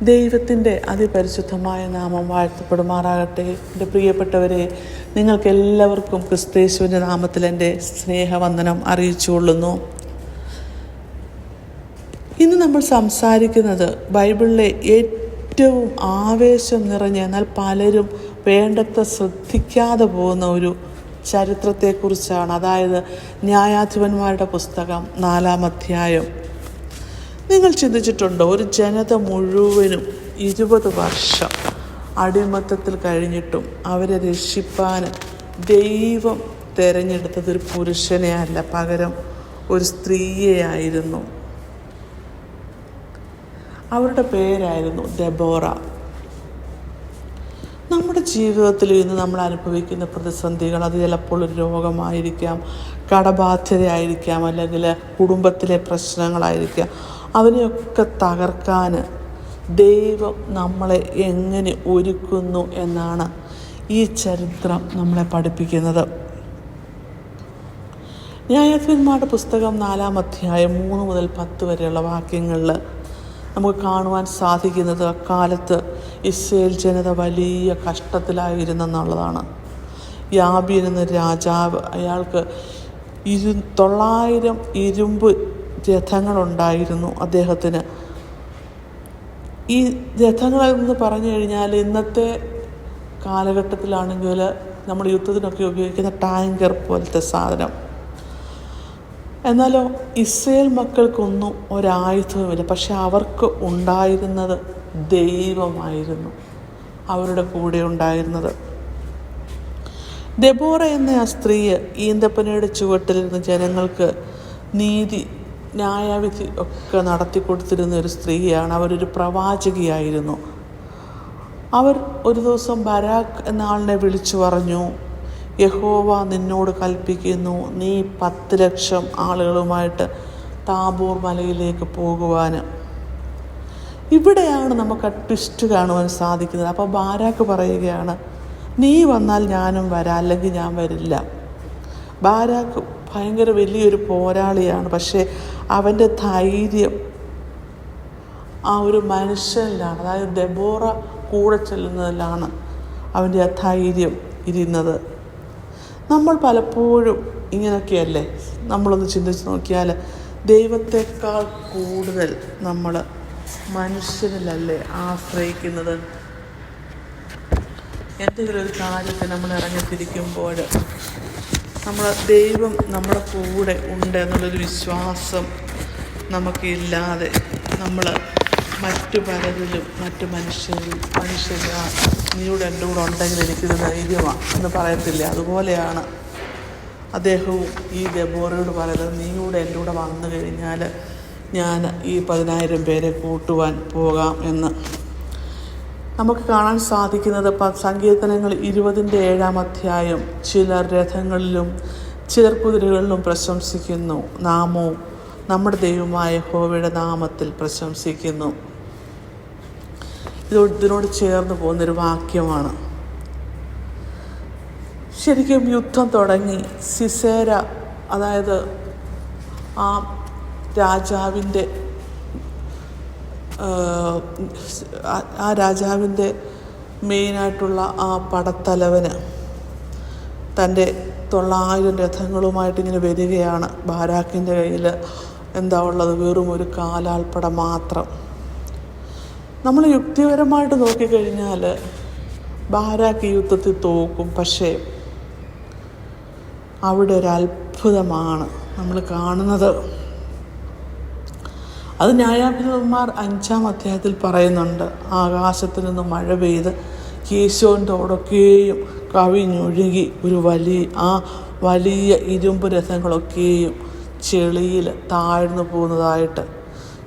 ദൈവത്തിൻ്റെ അതിപരിശുദ്ധമായ നാമം വാഴ്ത്തപ്പെടുമാറാകട്ടെ. എൻ്റെ പ്രിയപ്പെട്ടവരെ, നിങ്ങൾക്കെല്ലാവർക്കും ക്രിസ്തയേശുവിൻ്റെ നാമത്തിൽ എൻ്റെ സ്നേഹവന്ദനം അറിയിച്ചുകൊള്ളുന്നു. ഇന്ന് നമ്മൾ സംസാരിക്കുന്നത് ബൈബിളിലെ ഏറ്റവും ആവേശം നിറഞ്ഞ, എന്നാൽ പലരും വേണ്ടത്ര ശ്രദ്ധിക്കാതെ പോകുന്ന ഒരു ചരിത്രത്തെക്കുറിച്ചാണ്. അതായത് ന്യായാധിപന്മാരുടെ പുസ്തകം 4-ാം അധ്യായം. നിങ്ങൾ ചിന്തിച്ചിട്ടുണ്ടോ, ഒരു ജനത മുഴുവനും 20 വർഷം അടിമത്തത്തിൽ കഴിഞ്ഞിട്ടും അവരെ രക്ഷിപ്പാൻ ദൈവം തിരഞ്ഞെടുത്തത് ഒരു പുരുഷനെ അല്ല, പകരം ഒരു സ്ത്രീയെയായിരുന്നു. അവരുടെ പേരായിരുന്നു ദെബോറ. നമ്മുടെ ജീവിതത്തിൽ ഇന്ന് നമ്മൾ അനുഭവിക്കുന്ന പ്രതിസന്ധികൾ, അത് ചിലപ്പോൾ ഒരു രോഗമായിരിക്കാം, കടബാധ്യതയായിരിക്കാം, അല്ലെങ്കിൽ കുടുംബത്തിലെ പ്രശ്നങ്ങളായിരിക്കാം. അതിനെയൊക്കെ തകർക്കാൻ ദൈവം നമ്മളെ എങ്ങനെ ഒരുക്കുന്നു എന്നാണ് ഈ ചരിത്രം നമ്മളെ പഠിപ്പിക്കുന്നത്. ന്യായാധിപന്മാരുടെ പുസ്തകം 4-ാം അധ്യായം 3 മുതൽ 10 വരെയുള്ള വാക്യങ്ങളിൽ നമുക്ക് കാണുവാൻ സാധിക്കുന്നത് അക്കാലത്ത് ഇസ്രായേൽ ജനത വലിയ കഷ്ടത്തിലായിരുന്നെന്നുള്ളതാണ്. യാബീൻ എന്ന രാജാവ്, അയാൾക്ക് 900 ഇരുമ്പ് രഥങ്ങളുണ്ടായിരുന്നു അദ്ദേഹത്തിന്. ഈ രഥങ്ങളെന്ന് പറഞ്ഞു കഴിഞ്ഞാൽ ഇന്നത്തെ കാലഘട്ടത്തിലാണെങ്കിൽ നമ്മൾ യുദ്ധത്തിനൊക്കെ ഉപയോഗിക്കുന്ന ടാങ്കർ പോലത്തെ സാധനം. എന്നാലോ ഇസ്രായേൽ മക്കൾക്കൊന്നും ഒരായുധവുമില്ല, പക്ഷെ അവർക്ക് ഉണ്ടായിരുന്നത് ദൈവമായിരുന്നു, അവരുടെ കൂടെ ഉണ്ടായിരുന്നത്. ദെബോറ എന്ന ആ സ്ത്രീ ഈന്തപ്പനയുടെ ചുവട്ടിലിരുന്ന് ജനങ്ങൾക്ക് നീതി, ന്യായവിധി ഒക്കെ നടത്തിക്കൊടുത്തിരുന്ന ഒരു സ്ത്രീയാണ്. അവരൊരു പ്രവാചകിയായിരുന്നു. അവർ ഒരു ദിവസം ബരാക്ക് എന്ന ആളിനെ വിളിച്ചു പറഞ്ഞു, യഹോവ നിന്നോട് കൽപ്പിക്കുന്നു, നീ 10 ലക്ഷം ആളുകളുമായിട്ട് താബോർ മലയിലേക്ക് പോകുവാൻ. ഇവിടെയാണ് നമുക്ക് ആ ട്വിസ്റ്റ് കാണുവാൻ സാധിക്കുന്നത്. അപ്പോൾ ബാരാക്ക് പറയുകയാണ്, നീ വന്നാൽ ഞാനും വരാം, അല്ലെങ്കിൽ ഞാൻ വരില്ല. ബാരാക്ക് ഭയങ്കര വലിയൊരു പോരാളിയാണ്, പക്ഷേ അവൻ്റെ ധൈര്യം ആ ഒരു മനുഷ്യനിലാണ്, അതായത് ദെബോറ കൂടെ ചെല്ലുന്നതിലാണ് അവൻ്റെ ആ ധൈര്യം ഇരുന്നത്. നമ്മൾ പലപ്പോഴും ഇങ്ങനെയൊക്കെയല്ലേ? നമ്മളൊന്ന് ചിന്തിച്ച് നോക്കിയാൽ ദൈവത്തെക്കാൾ കൂടുതൽ നമ്മൾ മനുഷ്യനിലല്ലേ ആശ്രയിക്കുന്നത്? എന്തെങ്കിലും ഒരു കാര്യത്തെ നമ്മൾ ഇറങ്ങിത്തിരിക്കുമ്പോൾ ദൈവം നമ്മുടെ കൂടെ ഉണ്ട് എന്നുള്ളൊരു വിശ്വാസം നമുക്കില്ലാതെ നമ്മൾ മറ്റു പലരിലും, മറ്റു മനുഷ്യരിൽ നീയുടെ എൻ്റെ കൂടെ ഉണ്ടെങ്കിൽ എനിക്കിത് ധൈര്യമാണ് എന്ന് പറയത്തില്ല. അതുപോലെയാണ് അദ്ദേഹവും ഈ ദെബോറയോട് പറയുന്നത്, നീയുടെ എൻ്റെ കൂടെ വന്നു കഴിഞ്ഞാൽ ഞാൻ ഈ 10,000 പേരെ കൂട്ടുവാൻ പോകാം എന്ന്. നമുക്ക് കാണാൻ സാധിക്കുന്നത് സങ്കീർത്തനങ്ങൾ 20-ാം അധ്യായം. ചിലർ രഥങ്ങളിലും ചിലർ കുതിരകളിലും പ്രശംസിക്കുന്നു, നാമോ നമ്മുടെ ദൈവമായ യഹോവയുടെ നാമത്തിൽ പ്രശംസിക്കുന്നു. ഇതിനോട് ചേർന്ന് പോകുന്നൊരു വാക്യമാണ്. ശരിക്കും യുദ്ധം തുടങ്ങി. സിസേര, അതായത് ആ രാജാവിൻ്റെ മെയിനായിട്ടുള്ള ആ പടത്തലവന് തൻ്റെ 900 രഥങ്ങളുമായിട്ട് ഇങ്ങനെ വരികയാണ്. ബാരാക്കിൻ്റെ കയ്യിൽ എന്താ ഉള്ളത്? വെറും ഒരു കാലാൾപ്പട മാത്രം. നമ്മൾ യുക്തിപരമായിട്ട് നോക്കിക്കഴിഞ്ഞാൽ ബാരാക്ക് യുദ്ധത്തിൽ തോക്കും. പക്ഷേ അവിടെ ഒരു അത്ഭുതമാണ് നമ്മൾ കാണുന്നത്. അത് ന്യായാധിപന്മാർ 5-ാം അധ്യായത്തിൽ പറയുന്നുണ്ട്. ആകാശത്തിൽ നിന്ന് മഴ പെയ്ത് കീശോൻ്റെ ഓടൊക്കെയും കവിഞ്ഞൊഴുകി വലിയ ഇരുമ്പ് രഥങ്ങളൊക്കെയും ചെളിയിൽ താഴ്ന്നു പോകുന്നതായിട്ട്.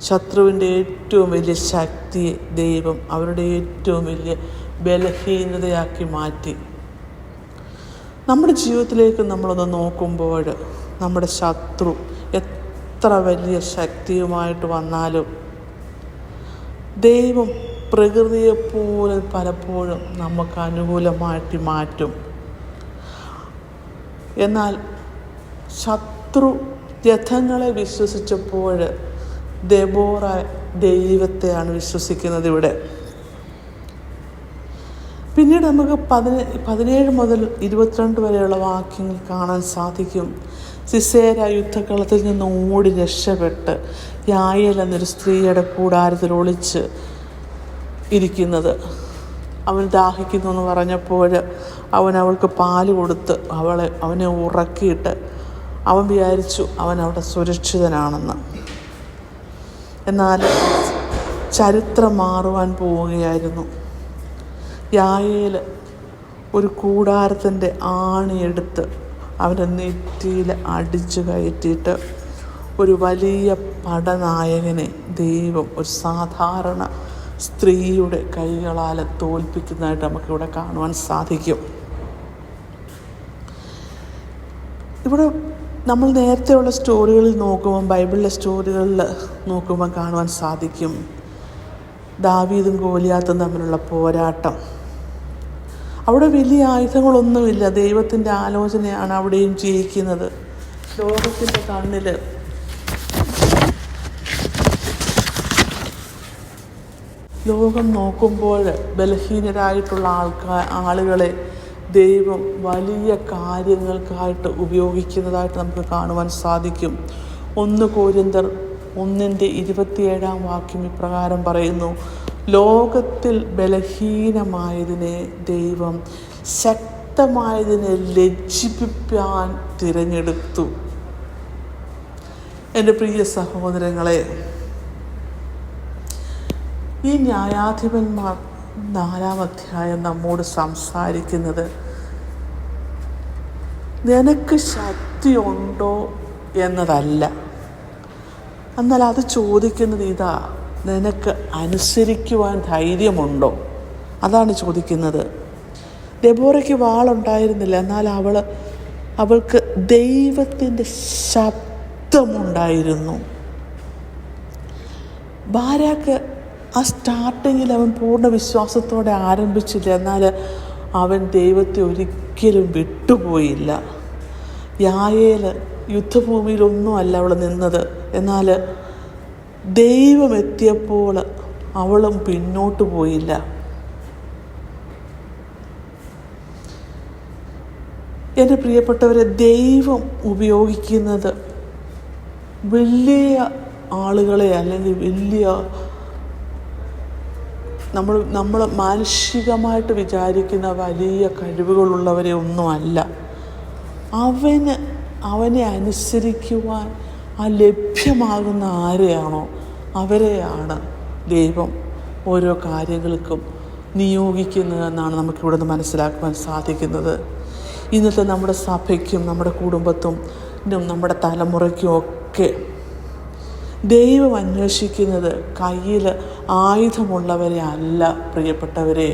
ശത്രുവിൻ്റെ ഏറ്റവും വലിയ ശക്തിയെ ദൈവം അവരുടെ ഏറ്റവും വലിയ ബലഹീനതയാക്കി മാറ്റി. നമ്മുടെ ജീവിതത്തിലേക്ക് നമ്മളൊന്ന് നോക്കുമ്പോൾ നമ്മുടെ ശത്രു എത്ര വലിയ ശക്തിയുമായിട്ട് വന്നാലും ദൈവം പ്രകൃതിയെപ്പോലും പലപ്പോഴും നമുക്ക് അനുകൂലമായിട്ട് മാറ്റും. എന്നാൽ ശത്രു രഥങ്ങളെ വിശ്വസിച്ചപ്പോൾ ദെബോറ ദൈവത്തെയാണ് വിശ്വസിക്കുന്നത് ഇവിടെ. പിന്നീട് നമുക്ക് 17 മുതൽ 22 വരെയുള്ള വാക്യങ്ങൾ കാണാൻ സാധിക്കും. സിസേര യുദ്ധക്കളത്തിൽ നിന്ന് ഓടി രക്ഷപ്പെട്ട് യായേൽ എന്നൊരു സ്ത്രീയുടെ കൂടാരത്തിൽ ഒളിച്ച് ഇരിക്കുന്നത്. അവൻ ദാഹിക്കുന്നു എന്ന് പറഞ്ഞപ്പോൾ അവൾക്ക് പാല് കൊടുത്ത് അവനെ ഉറക്കിയിട്ട് അവൻ വിചാരിച്ചു അവൻ അവിടെ സുരക്ഷിതനാണെന്ന്. എന്നാൽ ചരിത്രം മാറുവാൻ പോവുകയായിരുന്നു. യായേൽ ഒരു കൂടാരത്തിൻ്റെ ആണിയെടുത്ത് അവൻ്റെ നെറ്റിയിൽ അടിച്ചു കയറ്റിയിട്ട് ഒരു വലിയ പടനായകനെ ദൈവം ഒരു സാധാരണ സ്ത്രീയുടെ കൈകളാൽ തോൽപ്പിക്കുന്നതായിട്ട് നമുക്കിവിടെ കാണുവാൻ സാധിക്കും. ഇവിടെ നമ്മൾ നേരത്തെയുള്ള സ്റ്റോറികളിൽ നോക്കുമ്പം, ബൈബിളിലെ സ്റ്റോറികളിൽ നോക്കുമ്പം കാണുവാൻ സാധിക്കും ദാവീദും ഗോലിയാത്തും തമ്മിലുള്ള പോരാട്ടം. അവിടെ വലിയ ആയുധങ്ങളൊന്നുമില്ല, ദൈവത്തിൻ്റെ ആലോചനയാണ് അവിടെയും ജയിക്കുന്നത്. ലോകത്തിൻ്റെ കണ്ണിൽ ലോകം നോക്കുമ്പോൾ ബലഹീനരായിട്ടുള്ള ആളുകളെ ദൈവം വലിയ കാര്യങ്ങൾക്കായിട്ട് ഉപയോഗിക്കുന്നതായിട്ട് നമുക്ക് കാണുവാൻ സാധിക്കും. 1 കൊരിന്ത്യർ 1:27 ഇപ്രകാരം പറയുന്നു: ലോകത്തിൽ ബലഹീനമായതിനെ ദൈവം ശക്തമായതിനെ ലജ്ജിപ്പിക്കാൻ തിരഞ്ഞെടുത്തു. എൻ്റെ പ്രിയ സഹോദരങ്ങളെ, ഈ ന്യായാധിപന്മാർ 4-ാം അധ്യായം നമ്മോട് സംസാരിക്കുന്നത് നിനക്ക് ശക്തിയുണ്ടോ എന്നതല്ല. എന്നാൽ അത് ചോദിക്കുന്നത് ഇതാ: നിനക്ക് അനുസരിക്കുവാൻ ധൈര്യമുണ്ടോ? അതാണ് ചോദിക്കുന്നത്. ദെബോറയ്ക്ക് വാളുണ്ടായിരുന്നില്ല, എന്നാൽ അവൾക്ക് ദൈവത്തിൻ്റെ ശബ്ദമുണ്ടായിരുന്നു. ബാരാക്ക് ആ സ്റ്റാർട്ടിങ്ങിൽ അവൻ പൂർണ്ണ വിശ്വാസത്തോടെ ആരംഭിച്ചില്ല, എന്നാൽ അവൻ ദൈവത്തെ ഒരിക്കലും വിട്ടുപോയില്ല. യായേൽ യുദ്ധഭൂമിയിലൊന്നുമല്ല അവൾ നിന്നത്, എന്നാൽ ദൈവം എത്തിയപ്പോൾ അവളും പിന്നോട്ട് പോയില്ല. എൻ്റെ പ്രിയപ്പെട്ടവരെ, ദൈവം ഉപയോഗിക്കുന്നത് വലിയ ആളുകളെ അല്ലെങ്കിൽ വലിയ നമ്മൾ മാനുഷികമായിട്ട് വിചാരിക്കുന്ന വലിയ കഴിവുകളുള്ളവരെ ഒന്നുമല്ല. അവനെ അനുസരിക്കുവാൻ ലഭ്യമാകുന്ന ആരെയാണോ അവരെയാണ് ദൈവം ഓരോ കാര്യങ്ങൾക്കും നിയോഗിക്കുന്നതെന്നാണ് നമുക്കിവിടെ നിന്ന് മനസ്സിലാക്കുവാൻ സാധിക്കുന്നത്. ഇന്നത്തെ നമ്മുടെ സഭയ്ക്കും നമ്മുടെ കുടുംബത്തും നമ്മുടെ തലമുറയ്ക്കും ഒക്കെ ദൈവം അന്വേഷിക്കുന്നത് കയ്യിൽ ആയുധമുള്ളവരെ അല്ല, പ്രിയപ്പെട്ടവരെ.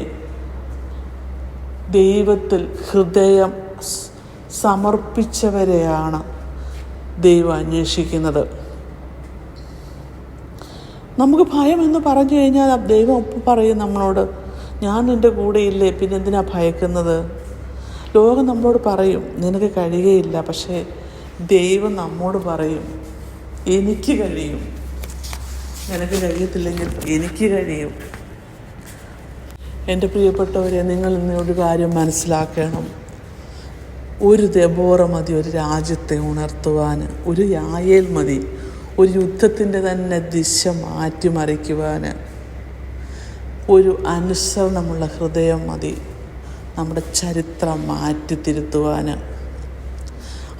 ദൈവത്തിൽ ഹൃദയം സമർപ്പിച്ചവരെയാണ് ദൈവം അന്വേഷിക്കുന്നത്. നമുക്ക് ഭയമെന്ന് പറഞ്ഞു കഴിഞ്ഞാൽ ദൈവം ഒപ്പം പറയും നമ്മളോട്, ഞാൻ നിൻ്റെ കൂടെയില്ലേ, പിന്നെ എന്തിനാ ഭയക്കുന്നത്? ലോകം നമ്മളോട് പറയും നിനക്ക് കഴിയുകയില്ല, പക്ഷേ ദൈവം നമ്മോട് പറയും എനിക്ക് കഴിയും. നിനക്ക് കഴിയത്തില്ലെങ്കിൽ എനിക്ക് കഴിയും. എൻ്റെ പ്രിയപ്പെട്ടവരെ, നിങ്ങൾ ഇന്നൊരു കാര്യം മനസ്സിലാക്കണം. ഒരു ദെബോറ മതി ഒരു രാജ്യത്തെ ഉണർത്തുവാൻ, ഒരു യായേൽ മതി ഒരു യുദ്ധത്തിൻ്റെ തന്നെ ദിശ മാറ്റിമറിക്കുവാൻ, ഒരു അനുസരണമുള്ള ഹൃദയം മതി നമ്മുടെ ചരിത്രം മാറ്റിത്തിരുത്തുവാൻ.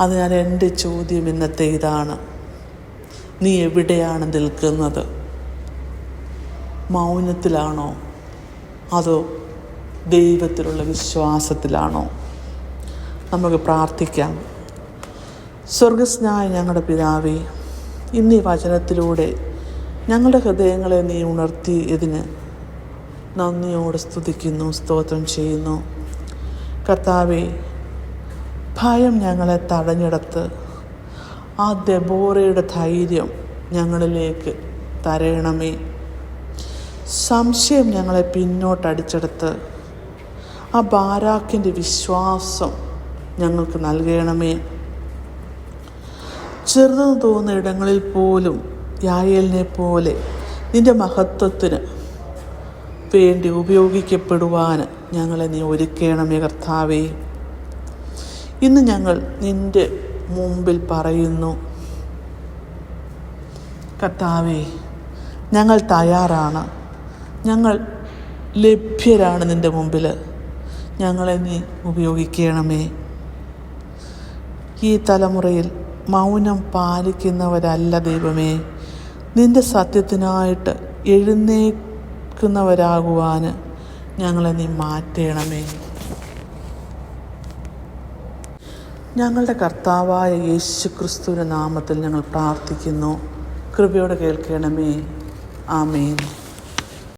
അതിനാൽ എൻ്റെ ചോദ്യം ഇന്നത്തെ ഇതാണ്: നീ എവിടെയാണ് നിൽക്കുന്നത്? മൗനത്തിലാണോ അതോ ദൈവത്തിലുള്ള വിശ്വാസത്തിലാണോ? നമുക്ക് പ്രാർത്ഥിക്കാം. സ്വർഗസ്നായ ഞങ്ങളുടെ പിതാവേ, ഇന്നീ വചനത്തിലൂടെ ഞങ്ങളുടെ ഹൃദയങ്ങളെ നീ ഉണർത്തിയതിന് നന്ദിയോടെ സ്തുതിക്കുന്നു, സ്തോത്രം ചെയ്യുന്നു. കർത്താവേ, ഭയം ഞങ്ങളെ തടഞ്ഞെടുത്ത് ആ ദെബോറയുടെ ധൈര്യം ഞങ്ങളിലേക്ക് തരയണമേ. സംശയം ഞങ്ങളെ പിന്നോട്ടടിച്ചെടുത്ത് ആ ബാരാക്കിൻ്റെ വിശ്വാസം ഞങ്ങൾക്ക് നൽകണമേ. ചെറുതെന്ന് തോന്നുന്ന ഇടങ്ങളിൽ പോലും യായേലിനെ പോലെ നിൻ്റെ മഹത്വത്തിന് വേണ്ടി ഉപയോഗിക്കപ്പെടുവാൻ ഞങ്ങളെ നീ ഒരുക്കണമേ കർത്താവേ. ഇന്ന് ഞങ്ങൾ നിൻ്റെ മുമ്പിൽ പറയുന്നു കർത്താവേ, ഞങ്ങൾ തയ്യാറാണ്, ഞങ്ങൾ ലഭ്യരാണ് നിൻ്റെ മുമ്പിൽ. ഞങ്ങളെ നീ ഉപയോഗിക്കണമേ. ഈ തലമുറയിൽ മൗനം പാലിക്കുന്നവരല്ല ദൈവമേ, നിൻ്റെ സത്യത്തിനായിട്ട് എഴുന്നേൽക്കുന്നവരാകുവാൻ ഞങ്ങളെ നീ മാറ്റണമേ. ഞങ്ങളുടെ കർത്താവായ യേശുക്രിസ്തുവിൻ്റെ നാമത്തിൽ ഞങ്ങൾ പ്രാർത്ഥിക്കുന്നു. കൃപയോടെ കേൾക്കണമേ. ആമേൻ.